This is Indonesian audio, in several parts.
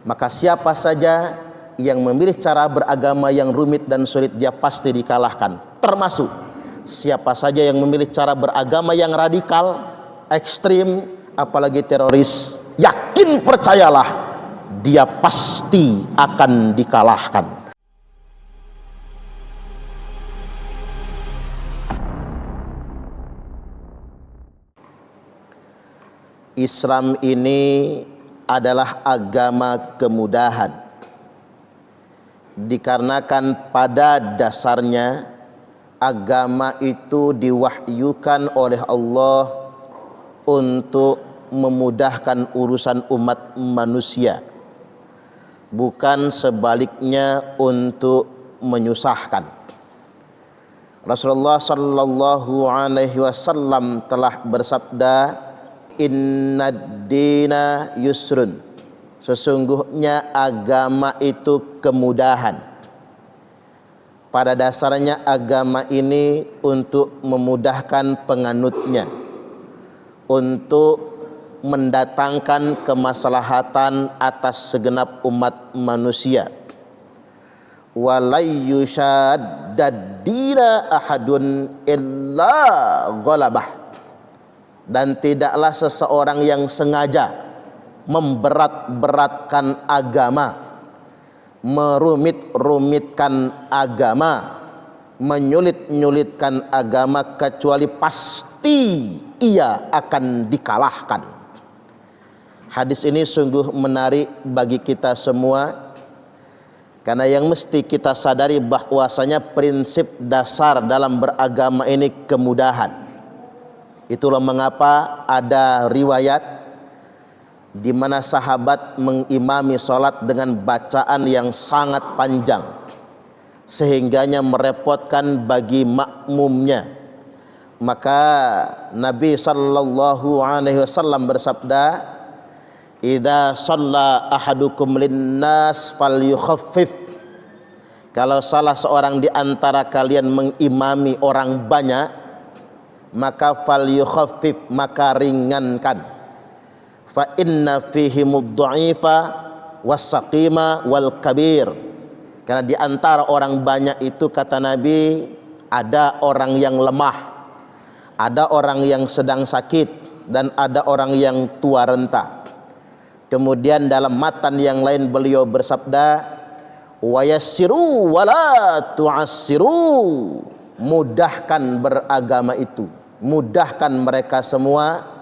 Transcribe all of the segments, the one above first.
Maka siapa saja yang memilih cara beragama yang rumit dan sulit, dia pasti dikalahkan. Termasuk siapa saja yang memilih cara beragama yang radikal, ekstrim, apalagi teroris, yakin percayalah, dia pasti akan dikalahkan. Islam ini adalah agama kemudahan, dikarenakan pada dasarnya agama itu diwahyukan oleh Allah untuk memudahkan urusan umat manusia, bukan sebaliknya untuk menyusahkan. Rasulullah sallallahu alaihi wasallam telah bersabda, "Innad dina yusrun." Sesungguhnya agama itu kemudahan. Pada dasarnya agama ini untuk memudahkan penganutnya, untuk mendatangkan kemaslahatan atas segenap umat manusia. Walay yushaddad dina ahadun illa ghalabah. Dan tidaklah seseorang yang sengaja memberat-beratkan agama, merumit-rumitkan agama, menyulit-nyulitkan agama, kecuali pasti ia akan dikalahkan. Hadis ini sungguh menarik bagi kita semua, karena yang mesti kita sadari bahwasanya prinsip dasar dalam beragama ini kemudahan. Itulah mengapa ada riwayat di mana sahabat mengimami sholat dengan bacaan yang sangat panjang, sehingganya merepotkan bagi makmumnya. Maka Nabi sallallahu alaihi wasallam bersabda, "Idza shalla ahadukum linnas falyukhaffif." Kalau salah seorang di antara kalian mengimami orang banyak, maka falyukhaffif, maka ringankan. Fa inna fihimud dha'ifa was-saqima wal kabir. Karena di antara orang banyak itu, kata Nabi, ada orang yang lemah, ada orang yang sedang sakit, dan ada orang yang tua renta. Kemudian dalam matan yang lain beliau bersabda, wa yassiru wala tu'assiru. Mudahkan beragama itu, mudahkan mereka semua.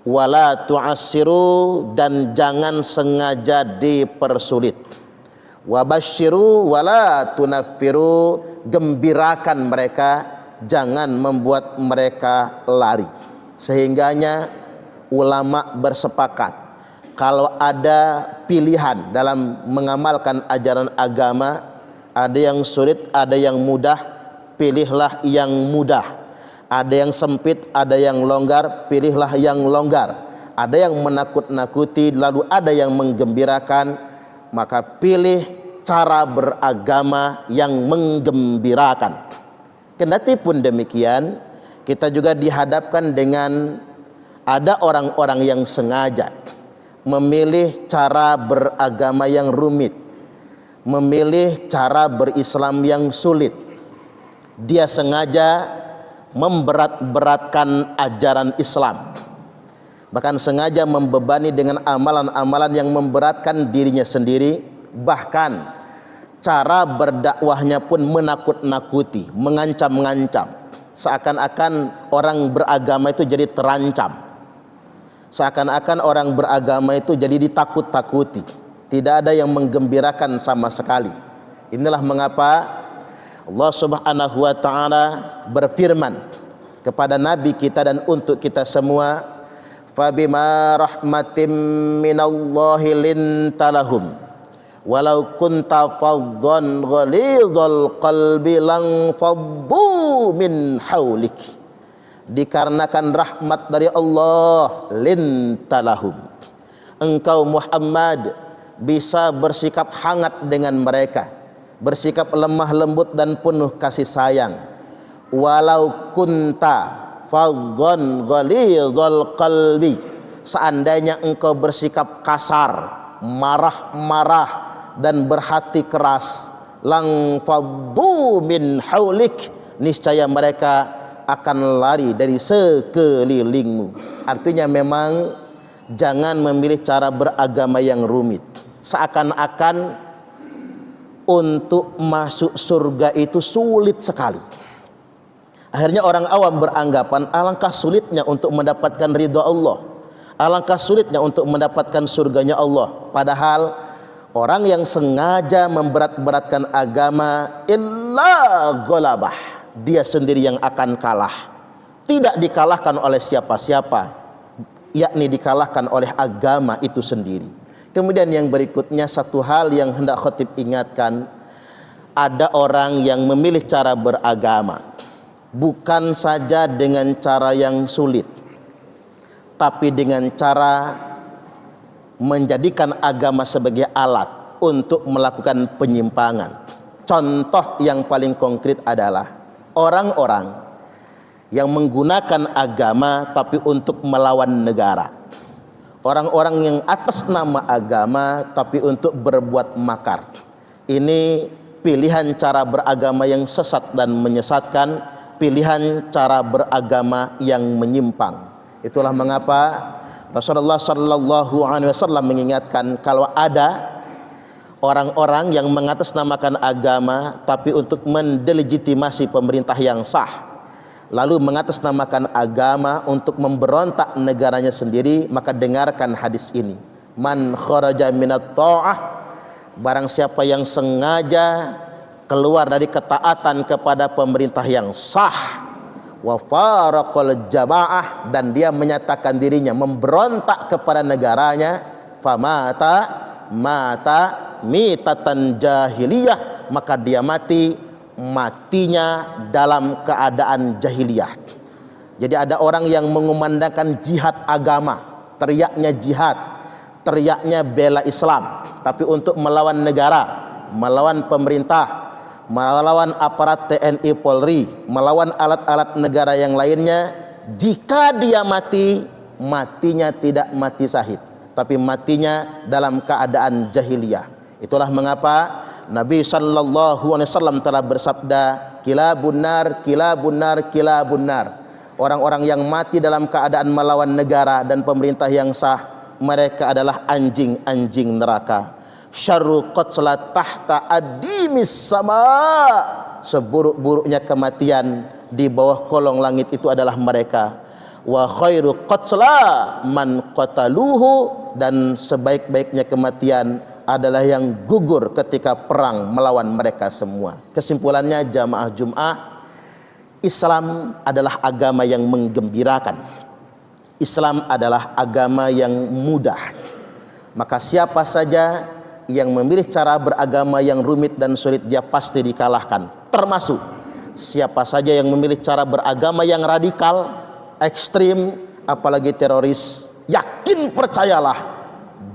Wala tu'assiru, dan jangan sengaja dipersulit. Wabashiru wala tunaffiru, gembirakan mereka, jangan membuat mereka lari. Sehingganya ulama bersepakat, kalau ada pilihan dalam mengamalkan ajaran agama, ada yang sulit, ada yang mudah, pilihlah yang mudah. Ada yang sempit, ada yang longgar, pilihlah yang longgar. Ada yang menakut-nakuti, lalu ada yang menggembirakan, maka pilih cara beragama yang menggembirakan. Kendati pun demikian, kita juga dihadapkan dengan ada orang-orang yang sengaja memilih cara beragama yang rumit, memilih cara berislam yang sulit. Dia sengaja memberat-beratkan ajaran Islam, bahkan sengaja membebani dengan amalan-amalan yang memberatkan dirinya sendiri. Bahkan cara berdakwahnya pun menakut-nakuti, mengancam-ngancam, seakan-akan orang beragama itu jadi terancam, seakan-akan orang beragama itu jadi ditakut-takuti, tidak ada yang menggembirakan sama sekali. Inilah mengapa Allah Subhanahu wa ta'ala berfirman kepada Nabi kita dan untuk kita semua, "Fabima rahmatim minallahi lintalahum walau kunta faddan ghalidhal qalbi lang faddu min haulik." Dikarenakan rahmat dari Allah, lintalahum, engkau Muhammad bisa bersikap hangat dengan mereka, bersikap lemah lembut dan penuh kasih sayang. Walau kunta faddan ghalidhal qalbi, seandainya engkau bersikap kasar, marah-marah dan berhati keras, lang faddu min haulik, niscaya mereka akan lari dari sekelilingmu. Artinya memang jangan memilih cara beragama yang rumit, seakan-akan untuk masuk surga itu sulit sekali. Akhirnya orang awam beranggapan alangkah sulitnya untuk mendapatkan ridha Allah, alangkah sulitnya untuk mendapatkan surganya Allah. Padahal orang yang sengaja memberat-beratkan agama, illa ghalabah, dia sendiri yang akan kalah. Tidak dikalahkan oleh siapa-siapa, yakni dikalahkan oleh agama itu sendiri. Kemudian yang berikutnya, satu hal yang hendak khatib ingatkan, ada orang yang memilih cara beragama bukan saja dengan cara yang sulit, tapi dengan cara menjadikan agama sebagai alat untuk melakukan penyimpangan. Contoh yang paling konkret adalah orang-orang yang menggunakan agama tapi untuk melawan negara. Orang-orang yang atas nama agama tapi untuk berbuat makar. Ini pilihan cara beragama yang sesat dan menyesatkan, pilihan cara beragama yang menyimpang. Itulah mengapa Rasulullah sallallahu alaihi wasallam mengingatkan, kalau ada orang-orang yang mengatasnamakan agama tapi untuk mendelegitimasi pemerintah yang sah, lalu mengatasnamakan agama untuk memberontak negaranya sendiri, maka dengarkan hadis ini. Man kharaja minat ta'ah, barang siapa yang sengaja keluar dari ketaatan kepada pemerintah yang sah, wa faraqal jamaah, dan dia menyatakan dirinya memberontak kepada negaranya, mata mitatan jahiliyah, maka dia matinya dalam keadaan jahiliyah. Jadi ada orang yang mengumandangkan jihad agama, teriaknya jihad, teriaknya bela Islam, tapi untuk melawan negara, melawan pemerintah, melawan aparat TNI Polri, melawan alat-alat negara yang lainnya. Jika dia matinya tidak mati syahid, tapi matinya dalam keadaan jahiliyah. Itulah mengapa Nabi sallallahu alaihi wasallam telah bersabda, kilabun nar, kilabun nar, kilabun nar. Orang-orang yang mati dalam keadaan melawan negara dan pemerintah yang sah, mereka adalah anjing-anjing neraka. Syarru qatla tahta adimis sama, seburuk-buruknya kematian di bawah kolong langit itu adalah mereka. Wa khairu qatla man qataluhu, dan sebaik-baiknya kematian adalah yang gugur ketika perang melawan mereka semua. Kesimpulannya jamaah Jum'ah, Islam adalah agama yang menggembirakan. Islam adalah agama yang mudah. Maka siapa saja yang memilih cara beragama yang rumit dan sulit, dia pasti dikalahkan. Termasuk siapa saja yang memilih cara beragama yang radikal, ekstrim, apalagi teroris, yakin percayalah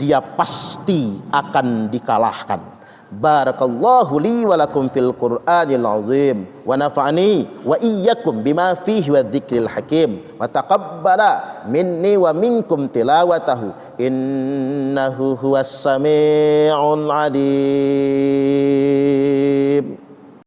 dia pasti akan dikalahkan. Barakallahu li wa lakum fil Qur'anil azim, wa nafa'ani wa iyyakum bima fihi wa dzikril hakim, wa taqabbala minni wa minkum tilawatahu, innahu huwas sami'ul alim.